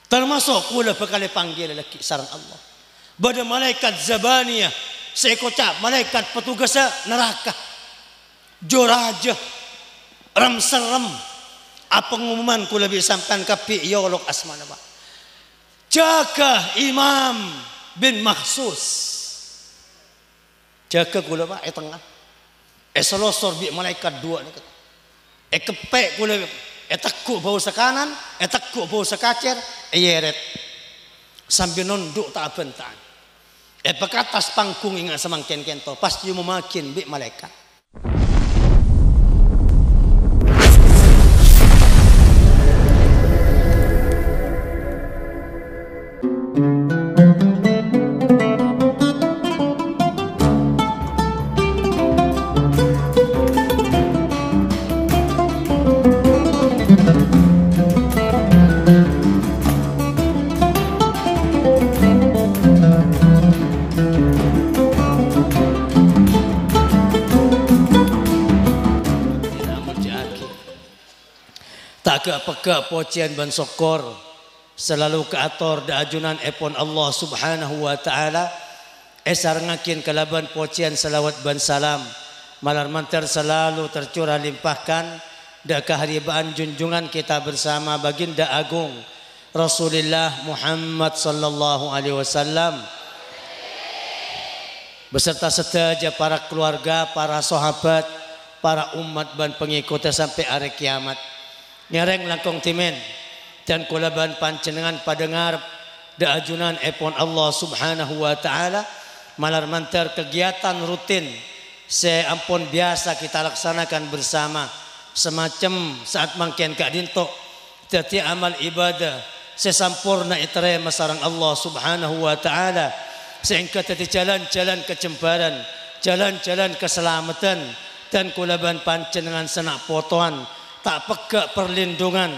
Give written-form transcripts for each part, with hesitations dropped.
Termasuk kula bakal panggil lagi sareng Allah. Bada malaikat zabaniyah seekocap malaikat petugas neraka. Joraja ram serem. Apa pengumuman kula bisa sampean kapi yolok asmana Pak. Jaga Imam bin Mahsus. Jaga kula Pak tengah. Selosor bi malaikat dua ni. Kepek kula tekuk bau sekanan, tekuk bau sekacer, yeret. Sambil nunduk tak bentan. Pekatas pangkung ingat semangken kento, pasti memakin bi malaikat. Pega pocian ban sokor selalu ke ator da ajunan epon Allah subhanahu wa ta'ala sarengakin kalaban pocian salawat ban salam malar mantar selalu tercurah limpahkan da keharibaan junjungan kita bersama baginda agung Rasulullah Muhammad sallallahu alaihi wasallam beserta sedaja para keluarga, para sahabat, para umat ban pengikutnya sampai hari kiamat. Nyareng langkong timen dan kulaban panjenengan padengar da ajunan epon Allah subhanahu wa ta'ala malar mantar kegiatan rutin seampun biasa kita laksanakan bersama semacam saat mangken kak dinto teti amal ibadah sesampurna itere masarang Allah subhanahu wa ta'ala sehingga teti jalan-jalan kecembaran jalan-jalan keselamatan dan kulaban panjenengan senak potoan tak pegak perlindungan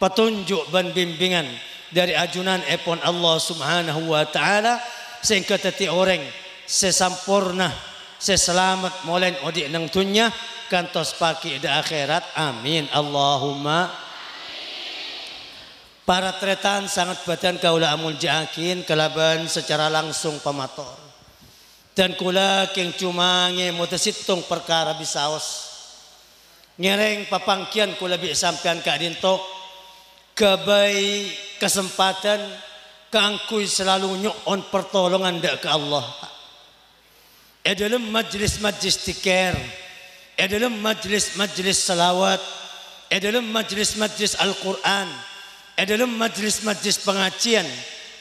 petunjuk dan bimbingan dari ajunan epon Allah subhanahu wa ta'ala sehingga teti orang sesampurna seselamat molen odik nang dunya kantos paki da akhirat amin Allahumma para tretan sangat badan kaula amul jaakin kelaban secara langsung pamator dan kula king cumange mutasitung perkara bisaos ngereng papangkian kula bi sampean ka dinto gabai kesempatan kaangkuy selalu nyon pertolongan dak ke Allah dalam majlis-majlis tikar dalam majlis-majlis salawat dalam majlis-majlis Al-Quran dalam majlis-majlis pengajian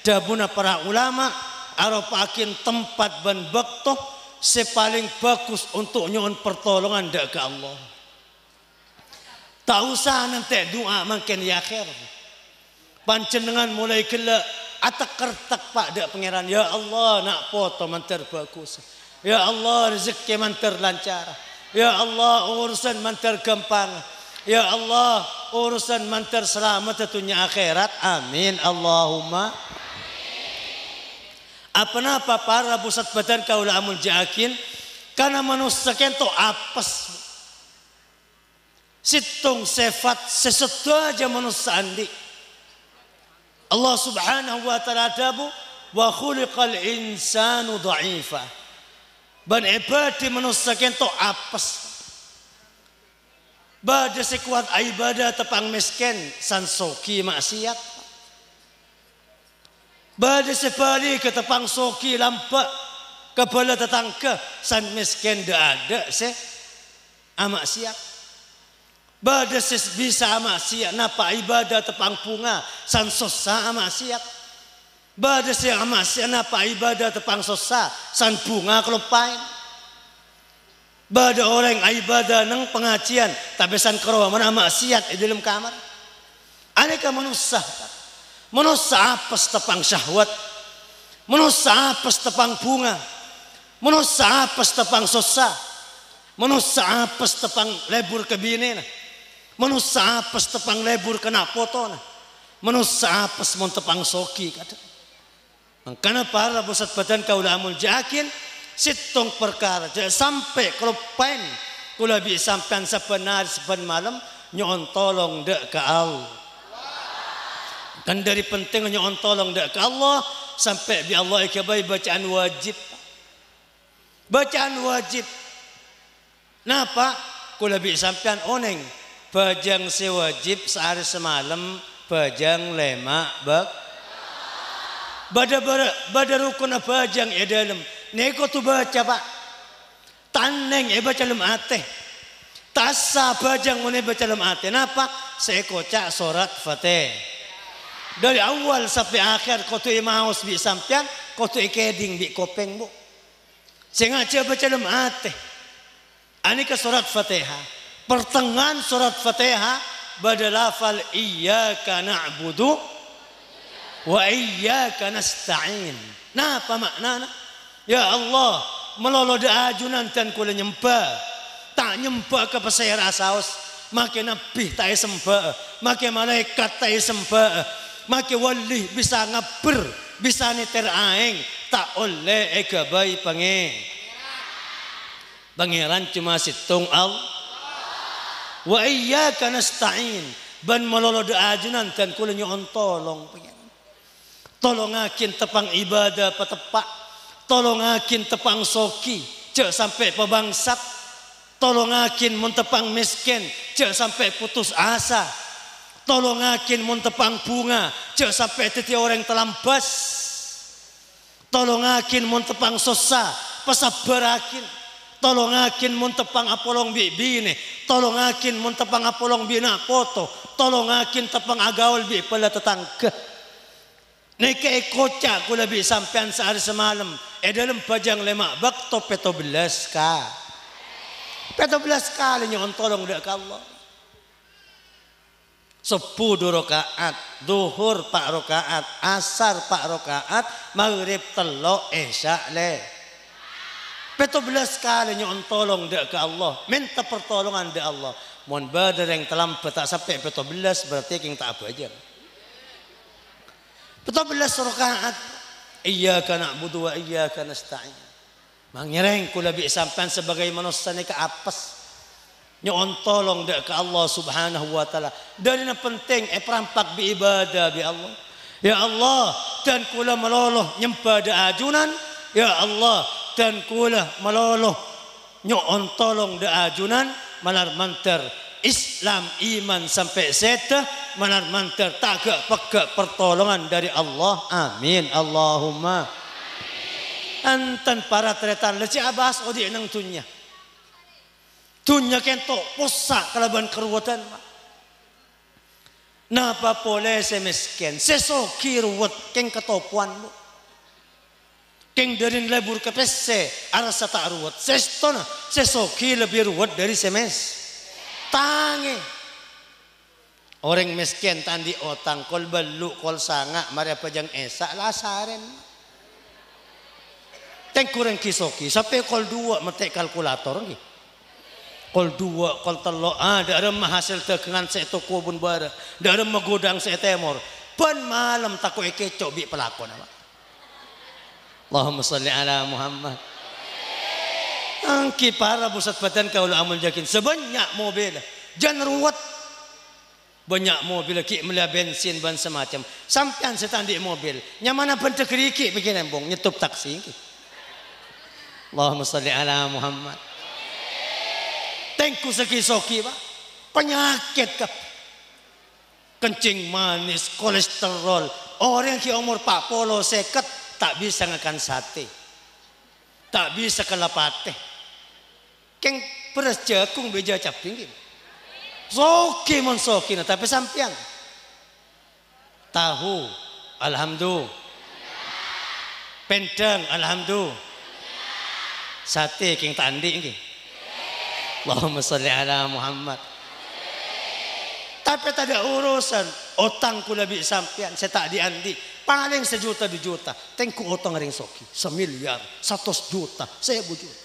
dabuna para ulama aropakin tempat ban baktoh sepaling bagus untuk nyon pertolongan dak ke Allah. Tak usah nanti doa makin ya akhir. Panjenengan mulai kela atak kertak pak dak pangeran ya Allah nak foto manter bagus. Ya Allah rezeki manter lancar. Ya Allah urusan manter gampang. Ya Allah urusan manter selamat tentunya akhirat. Amin Allahumma. Apa-apa para pusat badan kaula amul jaakin karena manusia kento apes. Situng sifat sesuatu manusia andi. Allah subhanahu wa ta'ala adabu wa khuliqal insanu dha'ifa. Ban ibadi manusia kento apes. Bada sekuat ibadah tepang miskin sansoki maksiat. Bada sebali ke tepang soki lampak kepala tetangga san miskin dak ada se amaksiat. Bada ses bisa maksiat napa ibadah tepang punga san sosa maksiat. Bada se maksiat napa ibadah tepang sosa san bunga kelupain. Bada orang ibadah nang pengajian tapi san kero mana maksiat di dalam kamar. Aneka manusia apes tepang syahwat. Manusia apes tepang bunga. Manusia apes tepang sosa. Manusia apes tepang lebur kebine. Manusia apes tepang lebur kena foto na. Manusia apes mon tepang soki kata. Karena para pusat badan kaula amul jaakin situng perkara sampai kalau pen kula bi sampean saben hari saben malam nyon tolong dek ke Allah. Kan dari pentingnya on tolong dak ke Allah sampai bi Allah ikabai bacaan wajib. Bacaan wajib. Napa? Kula bi sampean oneng bajang sewajib sehari semalam bajang lemak bak. Bada rukun bajang dalam. Neko tu baca Pak. Taneng baca lem ate. Tasa bajang mune baca lem ate. Napa? Saya kocak surat Fatih. Dari awal sampai akhir kau tu maus bi sampean, kau tu keding bi kopeng bu. Sengaja baca lem ate. Ani ke surat Fatihah. Pertengahan surat Fatihah bada lafal iyyaka na'budu wa iyyaka nasta'in. Napa maknana? Ya Allah, melolo da ajunan tan kula nyembah. Tak nyembah ke pasayar asaos, makin nabi tak sembah, makin malaikat tak sembah, makin wali bisa ngaber, bisa niter aing, tak oleh gabai pangeran cuma situng Allah. Wa iyyaka nasta'in, ban melolo da ajunan tan kula nyon tolong pangeran. Tolongakin tepang ibadah patepak. Tolongakin tepang soki, cek sampai pebangsat. Tolongakin muntepang miskin, cek sampai putus asa. Tolongakin muntepang bunga, cek sampai titi orang telambas. Tolongakin muntepang sosa, pesabarakin. Tolongakin muntepang apolong bibine. Tolongakin muntepang apolong bina foto. Tolongakin tepang agaul bi pala tetangga. Neke kocak kula bi sampean sehari semalam. Dalam pajang lemak bak to peto belas ka. Peto belas kali nyon tolong dak ka Allah. 10 rakaat, duhur 4 rakaat, asar 4 rakaat, maghrib 3, isya le. Peto belas kali nyon tolong dak ka Allah. Minta pertolongan dak Allah. Mon badar yang terlambat tak sampai peto belas berarti king tak apa aja. 17 rakaat iyyaka na'budu wa iyyaka nasta'in. Mangyereng kula bi sampean sebagai manusia ni ka apes. Nyon tolong dak ka Allah Subhanahu wa taala. Dan yang penting perampak bi ibadah bi Allah. Ya Allah, dan kula meloloh nyembah da ajunan. Ya Allah, dan kula meloloh nyon tolong da ajunan malar manter Islam iman sampai seta manar manter tagak pegak pertolongan dari Allah. Amin Allahumma. Antan para tretan leci abas odi nang tunya. Tunya kento posak kalaban keruwatan. Napa pole semisken sesoki ruwet keng ketopuan mo. Keng darin lebur ke pesse arasa tak ruwet. Sestona sesoki lebih ruwet dari semes. Tangi orang miskin tandi otang kol belu kol sanga mari pajang esa lasaren teng kurang kisoki sampai kol 2 metek kalkulator nggih kol 2 kol 3 ada hasil tekengan saya toko bun bara ada magodang saya temor pan malam tako ekecok bi pelakon apa Allahumma sholli ala Muhammad. Angki para pusat badan kaula amal jakin sebanyak mobil jangan ruwet banyak mobil ki melia bensin ban semacam sampean setandi mobil nyamana bentek riki bikin embong nyetup taksi Allahumma sholli ala Muhammad. Tengku seki-soki Pak penyakit kah kencing manis kolesterol orang ki umur 40 50 tak bisa ngakan sate tak bisa kelapate keng beras jagung beja caping soki mon soki nah tapi sampean tahu alhamdulillah pendang alhamdulillah sate keng tandi nggih Allahumma sholli ala Muhammad. Tapi tak ada urusan otang kula bi sampean saya tak diandi paling 1 juta 2 juta tengku otang ring soki 1 miliar 100 juta 1000 juta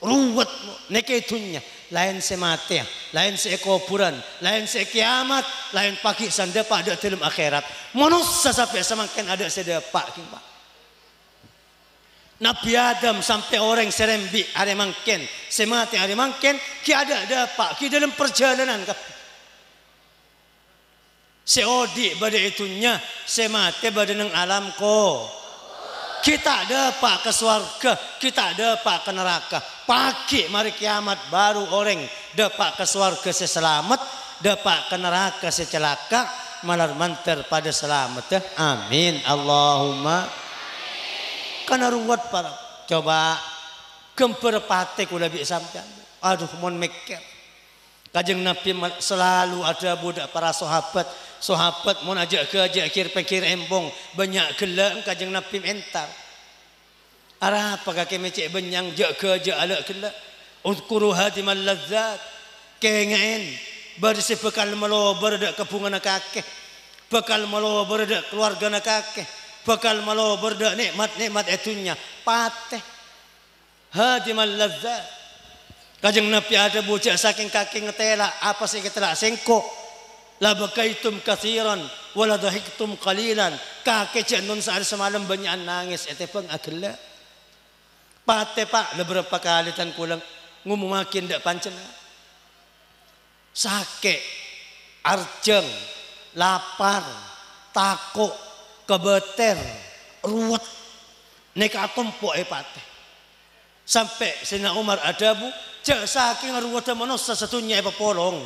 ruwet neke itunya lain semate lain seekuburan lain sekiamat lain pagi sanda pada dalam akhirat manusia sampai semakin ada sedepak Pak Nabi Adam sampai orang serembi ada mangken semate ada mangken ki ada dapak ki dalam perjalanan Seodi pada itunya, semate pada neng alam ko. Kita dapat ke surga, kita dapat ke neraka. Pagi mari kiamat baru orang dapat ke surga seselamat, dapat ke neraka secelaka, malar manter pada selamat. Amin. Allahumma. Karena ruwet para. Coba gemper pate kula bi sampean. Aduh mon mikir. Kajeng Nabi selalu ada budak para sahabat. Sahabat mau ajak kir embong banyak gelak kajeng Nabi entar. Arah apa kaki mecek benyang jak alak gelak. Udkuru hadimal ladzat. Kengen bersih bekal malo berdak kepungan kakek. Bekal malo berdak keluarga kakek. Bekal malo berdak nikmat etunya pateh. Hadimal ladzat. Kajeng Nabi ada bocah saking kaki ngetela apa sih ketela sengkok. La bakaitum kathiran wala dahiktum qalilan. Kakek jenun sehari semalam banyak nangis etepeng agela. Pate pak beberapa kali tan kulang ngumumakin dak pancen. Sakit, arjeng, lapar, takut, kebeter, ruwet. Neka tumpuk pate. Sampai Sayyidina Umar adabu jak saking ruwet manusia satunya polong.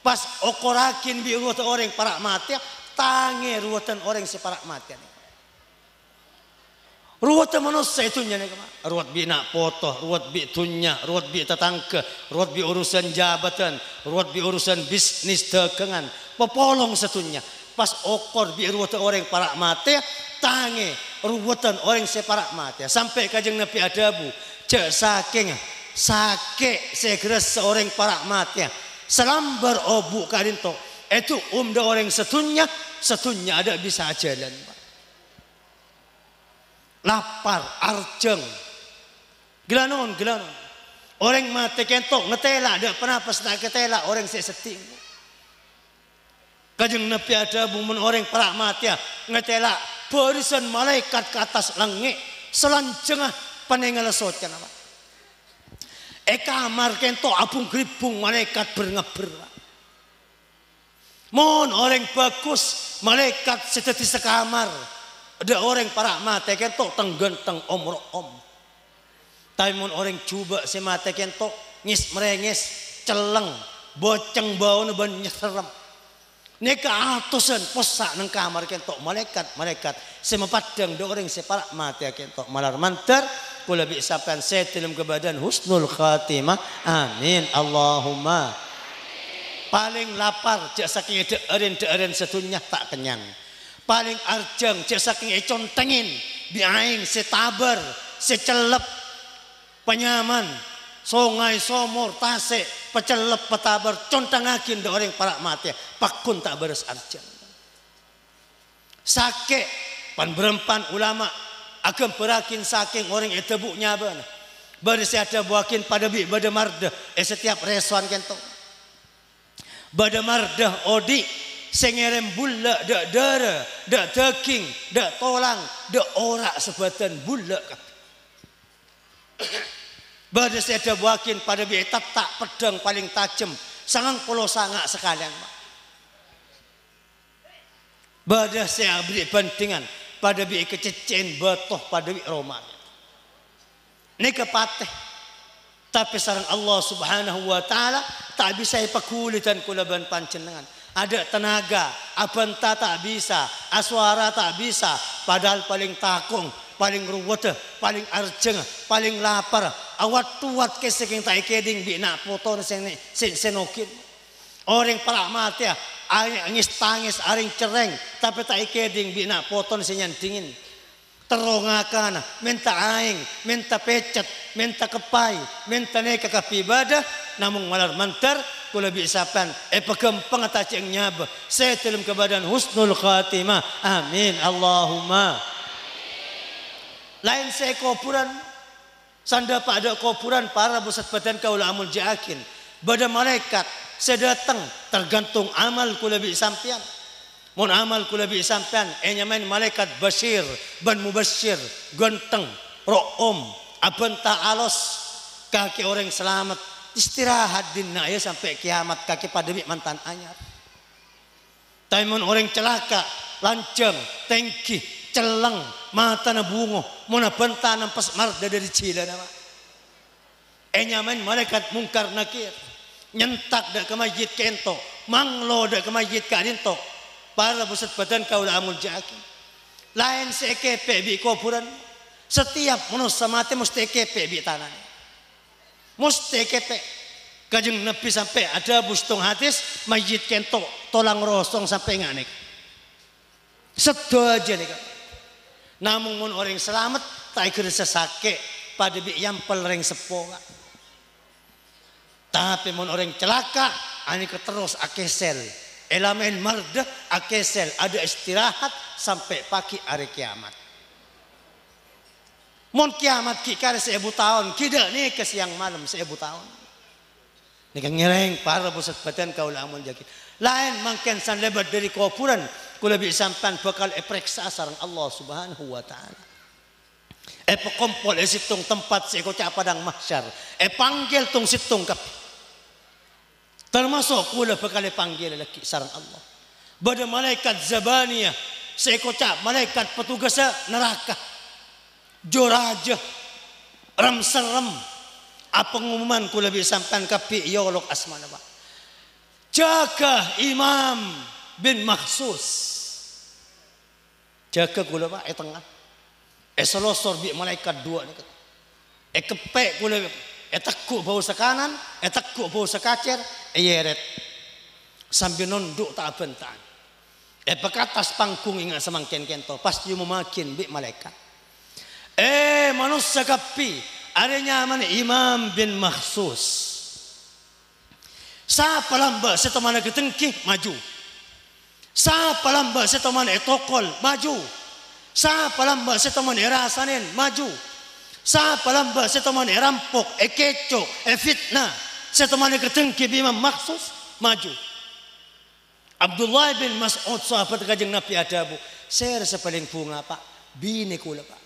Pas okorakin bi ruwatan orang parak mati, tangi ruwatan orang separak mati. Ruwatan manusia itunya nih kemana? Ruwat bi nak potong, ruwat bi tunya, ruwat bi tetangga, ruwat bi urusan jabatan, ruwat bi urusan bisnis dagangan. Pepolong satunya. Pas okor bi ruwatan orang parak mati, tangi ruwatan orang separak mati. Sampai kajeng Nabi adabu, cek saking sakit segera seorang parak mati. Selambar obu kadinto itu umda orang setunya ada bisa jalan. Lapar, arjeng, gelanon. Orang mati kentok ngetela ada penapas tak ketela orang seseting. Kajeng Nabi ada bumun orang perak mati ngetela barisan malaikat ke atas langit selanjengah panengal sotnya nama. Kamar kento apung gribung malaikat berngeber. Mon orang bagus malaikat sedeti sekamar. Ada orang para mate kento tenggenteng om. Tapi mon orang coba si mate kento ngis merengis celeng boceng bau ban nyerem. Neka atusan posak nang kamar kento malaikat semepadang do orang si para mate kento malar mantar. Kula bi sampean setelem ke badan husnul khatimah. Amin. Allahumma. Paling lapar cek saking deeren setunya tak kenyang. Paling arjeng cek saking contengin bi aing setaber secelep penyaman songai somor tasik pecelep petaber contengakin de orang parak mati pakun tak beres arjeng. Sakit pan berempan ulama agam perakin saking orang etebuk nyaban. Berisi ada buakin pada bi bada mardah setiap restoran kento. Bada mardah odi sengerem bulla dak dara, dak daging, dak tolang, dak orak sebatan bulla. Bada ada buakin pada bi tak pedang paling tajam, sangang puluh sangak sekalian. Bada saya beri bandingan pada bi kececen betoh pada bi Roma. Ini kepateh. Tapi sarang Allah Subhanahu wa taala tak bisa ipakulitan kulaban pancenengan. Ada tenaga, abanta tak bisa, aswara tak bisa, padahal paling takung, paling ruwet, paling arjeng, paling lapar, awat tuat keseking tak keding bi nak foto senokin. Orang parak mati angis tangis aring cereng tapi tak ikeding bina poton senyan dingin terongakan minta aing minta pecet minta kepai minta neka kapibadah namun malar mantar kula bisapan pegempeng taceng nyab setelem ke badan husnul khatimah. Amin. Allahumma. Lain saya kuburan sanda pada kuburan para busat badan kaula amul jaakin bada malaikat sedatang tergantung amal kula bi sampean. Mun amal kula bi sampean nyaman malaikat Bashir ban Mubashir ganteng room abanta alos kaki orang selamat istirahat dinna ya sampai kiamat kaki pada bi mantan anyar. Taimun orang celaka, lancang, tengki, celang, mata na bungo, muna banta ng pasmarda dari cila nama. Nyaman malaikat mungkar nakir, nyentak dak ke masjid kento, manglo dak ke masjid kadinto, para busat badan kau dah amul jaki. Lain sekepe bi kopuran, setiap manusia mati mesti kepe bi tanah. Mesti kepe. Kajeng nepi sampai ada bustung hadis masjid kento tolang rosong sampai nganek. Sedo aja nih kan. Namun mun orang selamat tak ikut sesake pada bi yampel ring sepo. Tapi mun orang celaka ani terus akesel. Elemen marda akesel ada istirahat sampai pagi hari kiamat. Mun kiamat kikar 1000 tahun, kida nih ke siang malam 1000 tahun. Nikang ngereng para pusat badan kau lamun jakin. Lain mangken san lebat dari kuburan kula bi sampan bakal epreksa sareng Allah Subhanahu wa taala. Pekompol situng tempat seko ca padang mahsyar. Panggil tung situng kap. Termasuk kula bakal panggil lagi sareng Allah. Bada malaikat zabaniyah seko ca malaikat petugas neraka. Joraja ramserem. Apa pengumuman kula bi sampan kapi yolok asmana ba. Jaga Imam bin Makhsus. Jaga kula ba tengah. Selosor bi malaikat dua ni. Kepek kula takku bau sekanan, takku bau sekacer, yeret. Sambil nunduk tak bentan. Pekatas pangkung ingat semangken kento pasti memakin bi malaikat. Manusia kapi adanya mana Imam bin Makhsus. Siapa lamba setemana ketengki maju. Siapa lamba setemana etokol maju. Siapa lamba setemana erasanen maju. Siapa lamba setemana rampok keco fitnah setemana ketengki Imam Makhsus maju. Abdullah bin Mas'ud sahabat kajeng Nabi adabu. Saya rasa paling bunga pak bini kula pak.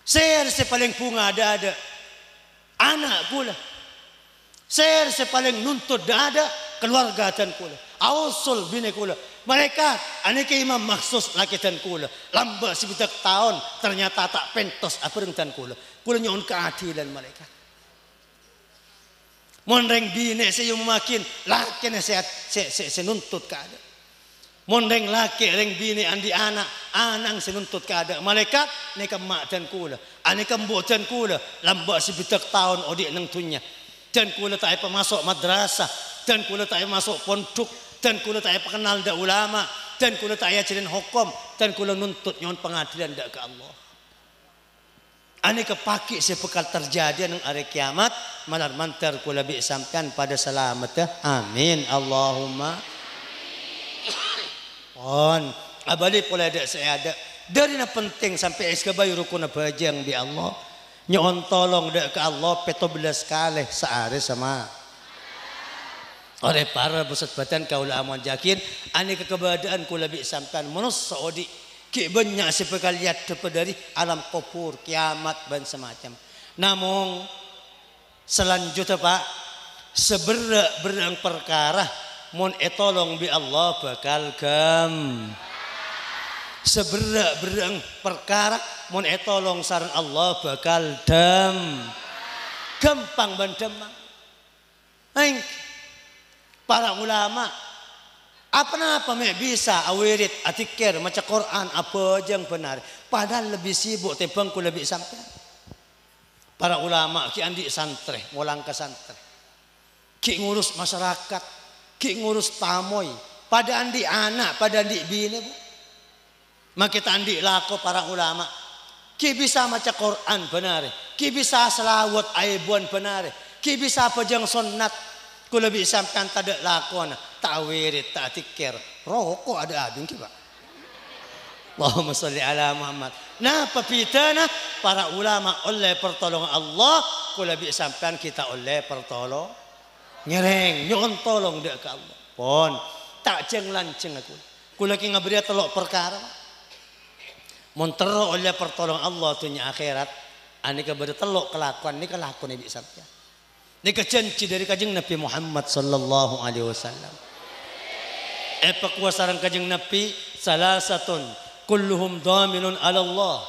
Saya rasa paling bunga ada anak kula. Saya rasa paling nuntut ada keluarga dan kula. Ausul bini kula. Mereka aneka Imam Makhsus laki dan kula. Lamba sebudak tahun ternyata tak pentos apa dan kula. Kula nyon keadilan mereka. Monreng bini saya makin laki saya nuntut keadaan. Mondeng laki reng bini andi anak senuntut kada malaikat neka mak dan kula aneka mbok dan kula lamba sebitak tahun odik nang tunya dan kula tak apa masuk madrasah dan kula tak masuk pondok dan kula tak apa kenal da ulama dan kula tak ajarin hukum dan kula nuntut nyon pengadilan dak ke Allah aneka paki sepekal terjadi nang hari kiamat malar mantar kula bi sampean pada selamat amin Allahumma abali pula ada saya ada dari na penting sampai eskabay rukun na bajang di Allah nyon tolong dak ke Allah 17 kali sehari sama oleh para busat badan kaula aman jakin ani kekebadaan kula bi sampan manus saudi ki banyak sepekal lihat dari alam kubur kiamat dan semacam namun selanjutnya pak seberak perkara mun etolong bi Allah bakal seberak perkara mun etolong sareng Allah bakal gampang bandemang para ulama apa bisa awirit atikir maca Quran apa aja yang benar padahal lebih sibuk tebang ku lebih sampai para ulama ki andi santre ngulang ke santre ki ngurus masyarakat ki ngurus tamoy pada andi anak pada andi bini bu makita andi lako para ulama ki bisa maca Quran benar ki bisa selawat aibuan benar ki bisa pajang sunnat ku lebih sampean tada lakon tak wirid tak tikir rokok ada adun ki pak Allahumma sholli ala Muhammad nah papitana para ulama oleh pertolongan Allah ku lebih sampean kita oleh pertolongan nyereng nyon tolong dak ke Allah pon tak jeng lanceng aku lagi ngabri telok perkara mun tero oleh pertolongan Allah tunya akhirat ani ka bade telok kelakuan ni kelakuan ibi sabya ni janji dari kajeng Nabi Muhammad sallallahu alaihi wasallam Pakuasarang kajeng Nabi salasatun kulluhum dhaminun ala Allah.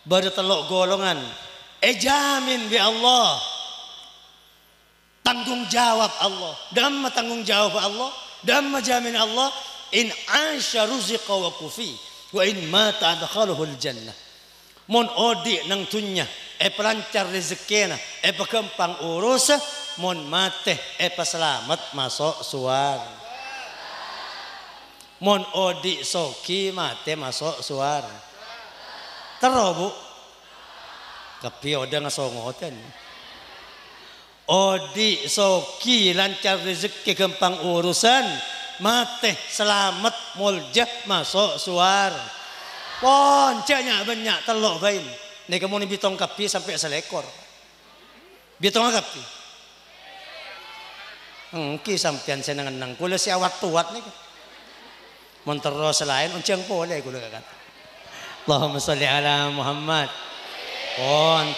Bertelok golongan jamin bi Allah. Tanggung jawab Allah. Damma tanggung jawab Allah. Damma jamin Allah. In asya ruziqa wa kufi. Wa in mata adkhaluhul jannah. Mon odi nang tunya. Pelancar rezekina. Pekempang urus. Mon mate. Peselamat masuk suar. Mon odi soki mate masuk suar. Tero bu. Kapi oda ngasongoten. Odi soki lancar rezeki gampang urusan mate selamat muljah masuk suar poncanya banyak telok bain nih kamu nih bitong kapi sampai selekor bitong kapi ki sampean senangan nang kula si awat tuat nih montero selain uncang boleh kula kata Allahumma sholli ala Muhammad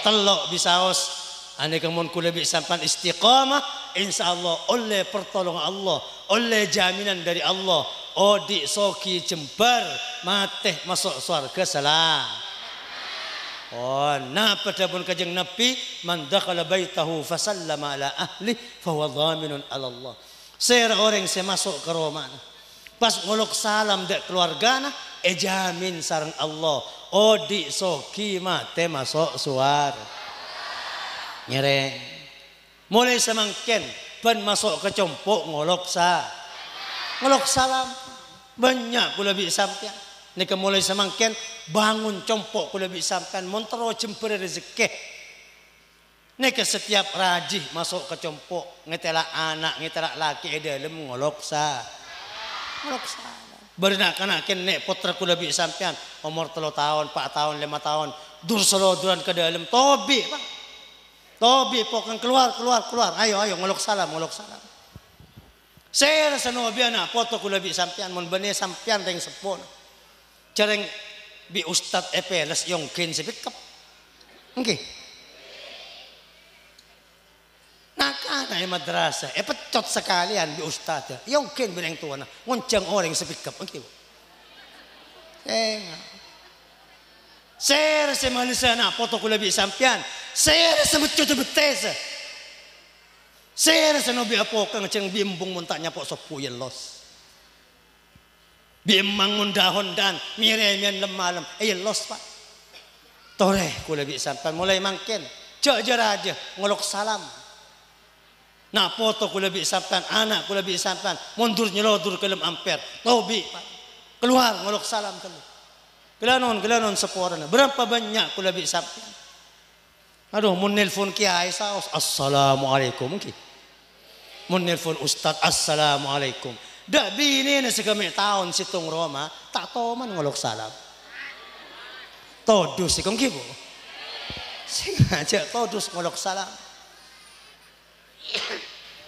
telok bisaos. Ane kamu kulabi sampan istiqamah, insyaallah oleh pertolongan Allah, oleh jaminan dari Allah. Odi soki jembar, mateh masuk surga salam. Nah pada pun kajeng Nabi, man dakhala baitahu fasallama ala ahli, fahuwa dhaminun ala Allah. Seorang yang masuk ke rumah, pas ngolok salam dek keluargana, jamin sarang Allah. Odi soki mateh masuk surga. Nyereng mulai semangken ban masuk ke compok ngolok salam banyak kula bi sampean nika mulai semangken bangun compok kula bi sampean montero jemper rezeki nika setiap rajih masuk ke compok ngetela anak ngetela laki dalem ngolok salam berenak-anaken nek putra kula bi sampean umur 3 tahun 4 tahun 5 tahun dur seloduran ke dalem tobi Pak Tobi pokan keluar. Ayo ngolok salam. Saya rasa nobi anak foto kula bi sampean mon bene sampean reng sepon. Jareng bi ustad epeles yongkin sepikap. Nggih. Nakana madrasah pecot sekalian bi ustad. Yongkin beneng tuana ngoncang orang sepikap nggih. Saya rasa manusia nak foto kula bi sampean. Saya rasa betul-betul. Saya rasa nobi apokan ceng bimbung muntanya pok sopu yelos. Bimangun dahon dan miremian lemalam. Yelos Pak. Tore kula bi sampean mulai mangken. Jajar aja ngolok salam. Nah foto kula bi sampean anak kula bi sampean mundur nyelodur kelem amper. Tobi Pak. Keluar ngolok salam telu. Gelanon seporana. Berapa banyak kula bi sampean. Aduh mun nelpon kiai saos assalamualaikum ki. Mun nelpon ustad assalamualaikum. Dak bini na sekami tahun situng Roma tak toman ngolok salam. Todus ikong kibo. Sengaja todus ngolok salam.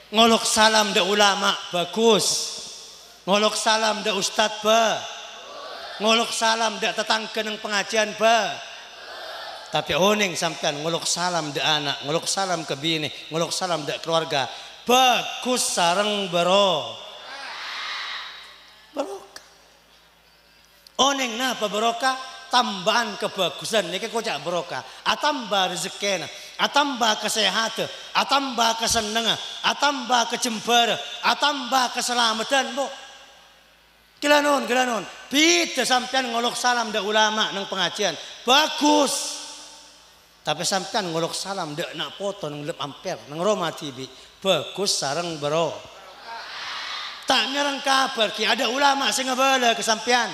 Ngolok salam da ulama bagus. Ngolok salam da ustad ngolok salam dak tetangga nang pengajian tapi oning sampean ngolok salam dak anak ngolok salam ke bini ngolok salam dak keluarga bagus sareng barokah oning napa barokah tambahan kebagusan niki kocak barokah atambah rezekina atambah kesehatan atambah kesenangan atambah kejembar atambah keselamatan bu. Gelanon. Pita sampean ngolok salam dak ulama nang pengajian. Bagus. Tapi sampean ngolok salam dak nak foto nang lep amper nang Roma TV. Bagus sareng bro. Tak nyerang kabar ki ada ulama sing ngabala ke sampean.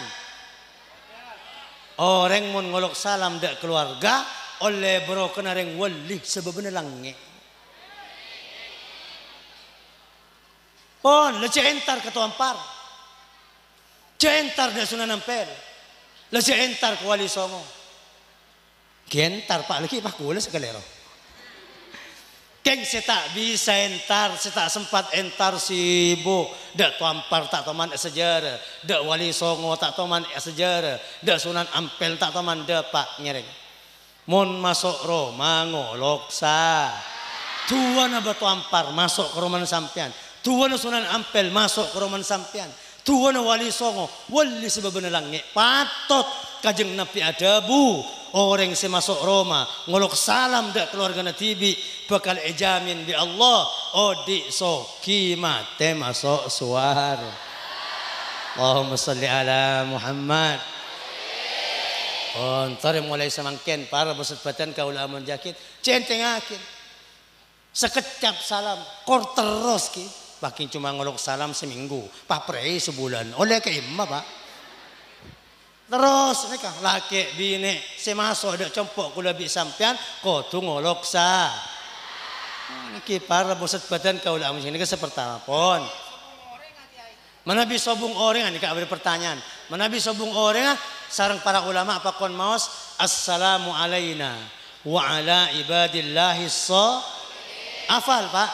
Orang mun ngolok salam dak keluarga oleh bro kena reng wali sebabna lange. Pon lece entar ketua ampar. Jentar dah Sunan Ampel. Lah jentar ke Wali Songo. Gentar Pak lagi Pak kula sekalero. Keng saya bisa entar, saya sempat entar si ibu. Dak Tuampar tak teman sejarah. Dak Wali Songo tak teman sejarah. Dak Sunan Ampel tak teman dak Pak nyereng. Mon masuk Roma ngolok sa. Tuan Aba Tuampar masuk ke rumah sampean. Tuan Sunan Ampel masuk ke rumah sampean. Tuhan wali songo, wali sebab langi. Patot kajeng Nabi adabu orang si masuk Roma ngolok salam dak keluarga Nabi bakal ejamin bi Allah odi soki mate masuk suar. Allahumma salli ala Muhammad. Ntar mulai semangken para bosat batan kaula amun jakit centengakin sekecap salam kor terus ki pakin cuma ngolok salam seminggu paprei sebulan oleh ke imma pak terus mereka laki bini semasuk ada compok kula bi sampean kau tu ngolok sa niki para bosat batan kaula amun ini seperti pon Manabi sobung orang ini ada pertanyaan. Manabi sobung orang sarang para ulama apa kon maos assalamu alaina wa ala ibadillahi afal pak.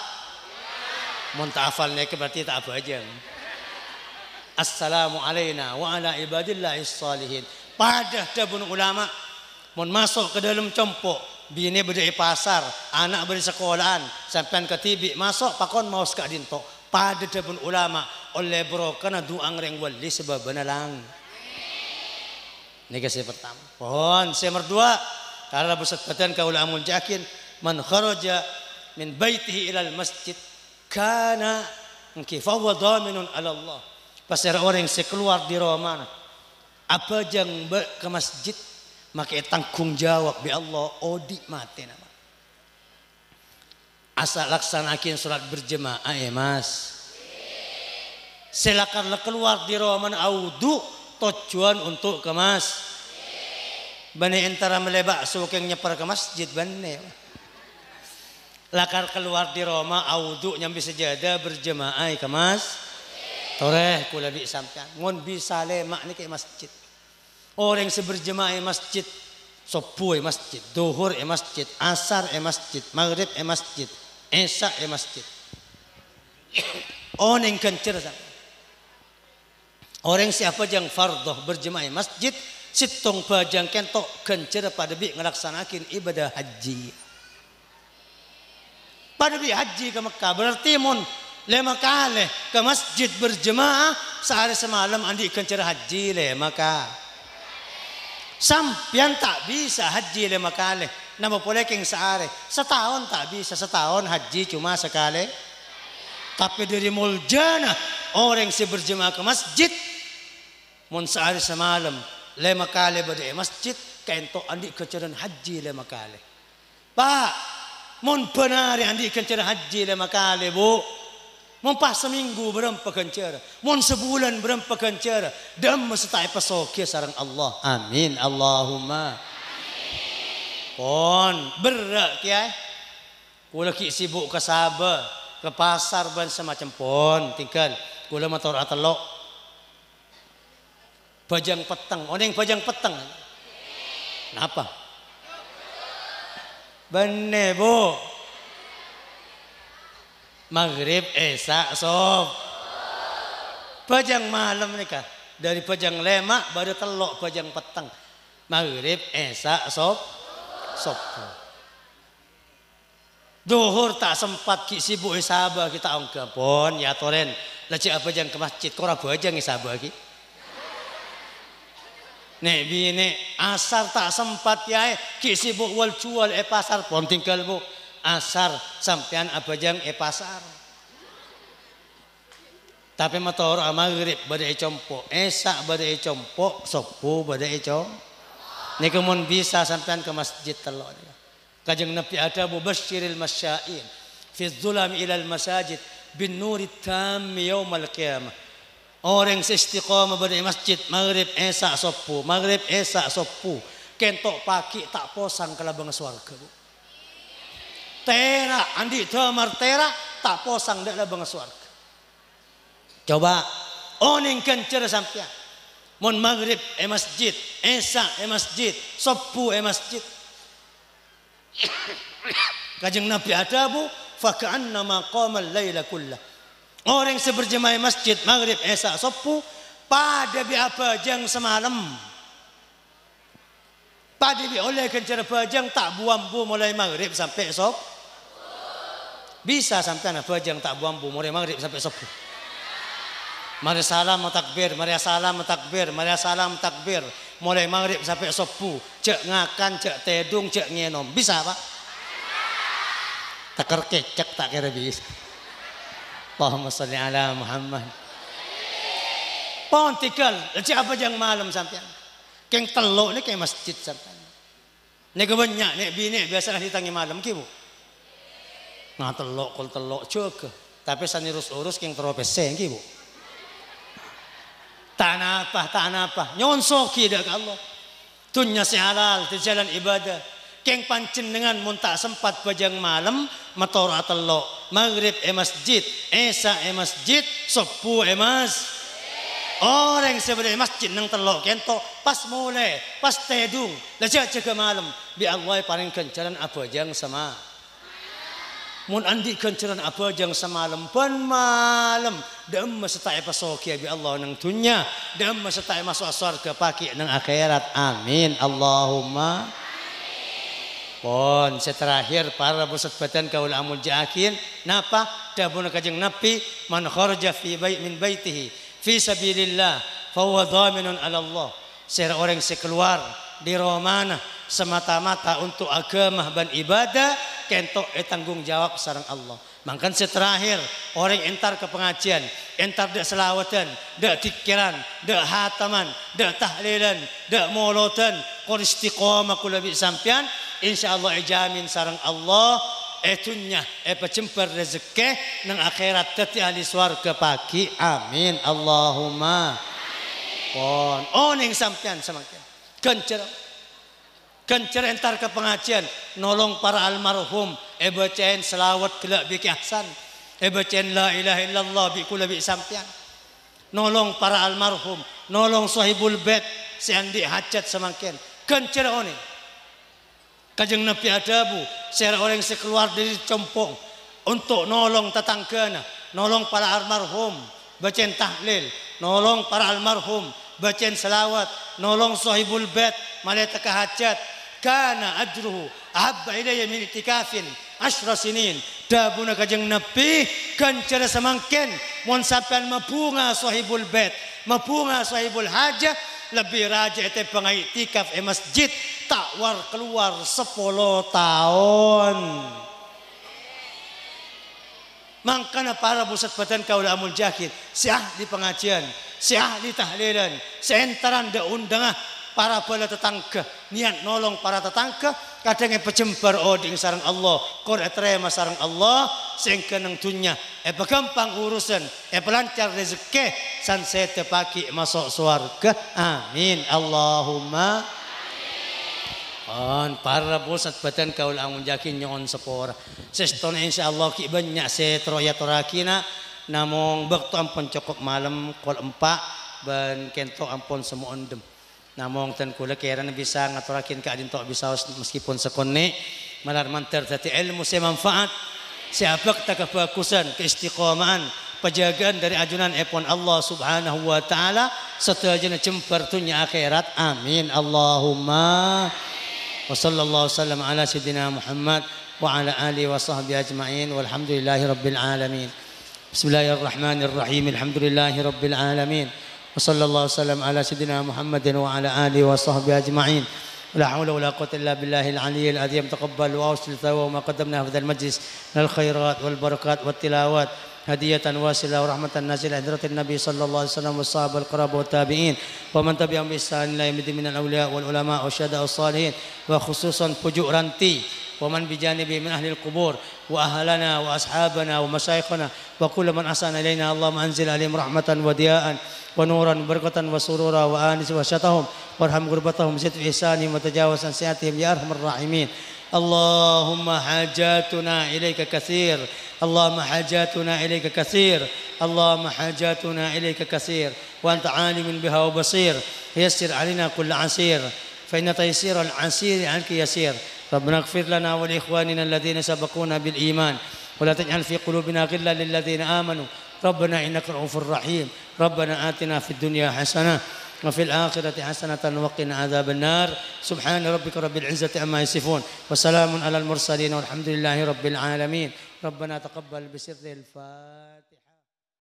Mun tak afal nek berarti tak apa aja. Assalamu alaina wa ala ibadillahi salihin. Pada dabun ulama mun masuk ke dalam compok bini berdiri pasar, anak berdiri sekolahan, sampean ketibi masuk pakon maos ka dinto. Pada dabun ulama oleh bro karena duang reng wali sebab benalang. Ini kasih pertama. Pohon nomor dua. Karena bersebatan kaula amul jakin man kharaja min baitihi ilal masjid kana fahuwa dhaminun ala Allah. Pasal orang yang keluar di Roma apa jang ke masjid maka tanggung jawab bi Allah odi mati nama. Asal laksanakin sholat berjemaah ya mas. Silakan keluar di Roman audu tujuan untuk ke mas. Bani antara melebak sukeng nyepar ke masjid bani. Lakar keluar di Roma audu nyambi sejadah berjemaah ke mas. Toreh kula bi sampean. Ngon bisa lemak ni ke masjid. Orang seberjemaah masjid. Subuh masjid, duhur masjid, asar masjid, maghrib masjid, isya masjid. Orang kencer orang siapa yang fardoh berjemaah masjid situng pajang kentok kencer pada bi ngelaksanakin ibadah haji. Pada bi haji ke Mekah berarti mun 5 kali ke masjid berjemaah sehari semalam andi kencer haji 5 kali. Sampian tak bisa haji 5 kali. Nama boleh keng sehari. Setahun tak bisa. Setahun haji cuma sekali. Tapi dari muljana orang si berjemaah ke masjid. Mun sehari semalam 5 kali berdiri masjid. Kento andi kenceran haji 5 kali. Pak. Mun benar andi kenceran haji 5 kali bu. Mun pas seminggu berapa kencer. Mun sebulan berapa kencer. Dan mesti pasoki sarang Allah. Amin. Allahumma. Pon berak ya. Kula ki sibuk ke Sabah, ke pasar ban semacam pon tinggal. Kula motor atelok. Pajang petang. Oneng pajang petang. Kenapa? Bene bu. Maghrib, Isya, sob. Pajang malam mereka. Dari pajang lemak baru telok pajang petang. Maghrib, Isya, sob. Duhur tak sempat ki sibuk isabah kita anggapon ya toren. Lagi apa jang ke masjid kora bajang isabah ki. Nek bini asar tak sempat ya ki sibuk wal jual pasar pon tinggal bu. Asar sampean abajang pasar. Tapi motor maghrib badai compok, esak badai compok, sopu badai compok. Nika mun bisa sampean ke masjid telok. Kajeng Nabi ada mubasyiril masyain fi dhulam ila al masajid bin nuri tam yaumal qiyamah. Orang istiqamah badai masjid maghrib esak sopu, maghrib esak sopu. Kentok pagi tak posang ke labang swarga bu. Tera andi tamar tera tak posang dak labang swarga. Coba oning kencer sampean. Mun maghrib masjid, isya masjid, subuh masjid. Kajeng Nabi ada bu, fa ka'annama qama al-laila kullah. Orang seberjemaah masjid maghrib, isya, subuh pada bi apa jang semalam. Pada bi oleh kencer pajang tak buambu mulai maghrib sampai subuh. Bisa sampai apa jang tak buambu mulai maghrib sampai subuh. Mari salam takbir, mari salam takbir, mari salam takbir. Mulai maghrib sampai subuh, cek ngakan, cek tedung, cek ngenom. Bisa Pak? Takar kecek tak kira bisa. Allahumma salli ala Muhammad. Pohon tikal, cek apa jang malam sampean? Keng teluk ni kayak masjid sampean. Ni kebanyak, ni bini biasa ditangi malam kibu. Nah teluk, kol teluk juga. Tapi sanirus urus keng teropeseng kibu. Tak apa, nyonsoki dah Allah. Dunya si halal, di jalan ibadah. Keng pancen dengan muntak sempat bajang malam, mator atelok, maghrib masjid, esa masjid, subuh orang sebenarnya masjid nang telok kento pas mulai, pas tedung, lajak jaga malam. Bi Allah paling kencaran apa jang sama. Mun andi kencaran apa jang semalam pan malam dem setai pasoki bi Allah nang dunya dem setai masuk surga paki nang akhirat amin Allahumma pon seterakhir para busat batan kaul amul jaakin napa dabun kajeng nabi man kharaja fi min baitihi fi sabilillah fa huwa dhaminun ala Allah sira orang sekeluar di romana semata-mata untuk agama dan ibadah kentok tanggung jawab sareng Allah. Mangkan seterakhir orang entar ke pengajian, entar dak selawatan, dak tikiran, dak hataman, dak tahlilan, dak molotan, qul istiqamah kula bi sampean insyaallah jamin sareng Allah etunya pecemper rezeki nang akhirat teti ahli swarga pagi amin Allahumma pon oning sampean semakin kencer entar ke pengajian nolong para almarhum bacain selawat kelak bi ihsan bacain la ilaha illallah bi kula bi sampean nolong para almarhum nolong sahibul bait si andi hajat semakin kencer oning kajeng Nabi adabu saya orang sekeluar dari compong untuk nolong tetanggana nolong para almarhum bacain tahlil nolong para almarhum bacain selawat nolong sahibul bait malaikat hajat kana ajruhu ahabba ilayya min itikafin 10 sinin dabuna kajeng Nabi kancara samangken mun sampean mabunga sahibul bait mabunga sahibul hajah lebih raja itu pengaitikaf masjid takwar keluar 10 tahun. Mangkana para pusat batan kaula amul jahid si ahli pengajian si ahli tahlilan si entaran da undangah para bala tetangga niat nolong para tetangga kadang pecembar oding sareng Allah kor terima sareng Allah sing kenang dunya gampang urusan pelancar rezeki san sete pagi masuk surga amin Allahumma on para pusat batan kaul amun jakin nyon sepora seston insyaallah ki banyak setroya torakina namong bakto ampun cukup malam kol 4 ban kento ampun semua ondem namong tan kula kira bisa ngaturakin ka adin tok bisa meskipun sekone malar manter tati ilmu se manfaat siabak ta kebagusan keistiqomahan penjagaan dari ajunan epon Allah Subhanahu wa taala setajana jembar dunya akhirat amin Allahumma wa sallallahu sallam ala sayyidina Muhammad wa ala alihi wa sahbihi ajma'in walhamdulillahi rabbil alamin bismillahirrahmanirrahim alhamdulillahi rabbil alamin وصلى الله وسلم على سيدنا محمد وعلى آله وصحبه أجمعين ولا حول ولا قوة إلا بالله العلي العظيم تقبل وأوصل ثواب ما قدمنا في هذا المجلس من الخيرات والبركات والتلاوات هدية واصلة ورحمة نازلة حضرة النبي صلى الله عليه وسلم والصحابة القرابة والتابعين ومن تبعهم بإحسان إلى يوم الدين من الأولياء والعلماء والشهداء والصالحين وخصوصا فجوء رنتي ومن بجانبه من أهل القبور وأهلنا وأصحابنا ومشايخنا وكل من أحسن إلينا اللهم أنزل عليهم رحمة ودياء ونورا وبركة وسرورا وآنس وشتهم وارحم غربتهم زد في إحسانهم وتجاوز عن سيئاتهم يا أرحم الراحمين اللهم حاجاتنا إليك كثير اللهم حاجاتنا إليك كثير اللهم حاجاتنا إليك كثير وأنت عالم بها وبصير يسر علينا كل عسير فإن تيسير العسير عنك يسير ربنا اغفر لنا ولإخواننا الذين سبقونا بالإيمان ولا تجعل في قلوبنا غلا للذين آمنوا ربنا إنك رؤوف رحيم ربنا آتنا في الدنيا حسنة وفي الآخرة حسنة وقنا عذاب النار سبحان ربك رب العزة عما يصفون وسلام على المرسلين والحمد لله رب العالمين ربنا تقبل بسر الفاتحة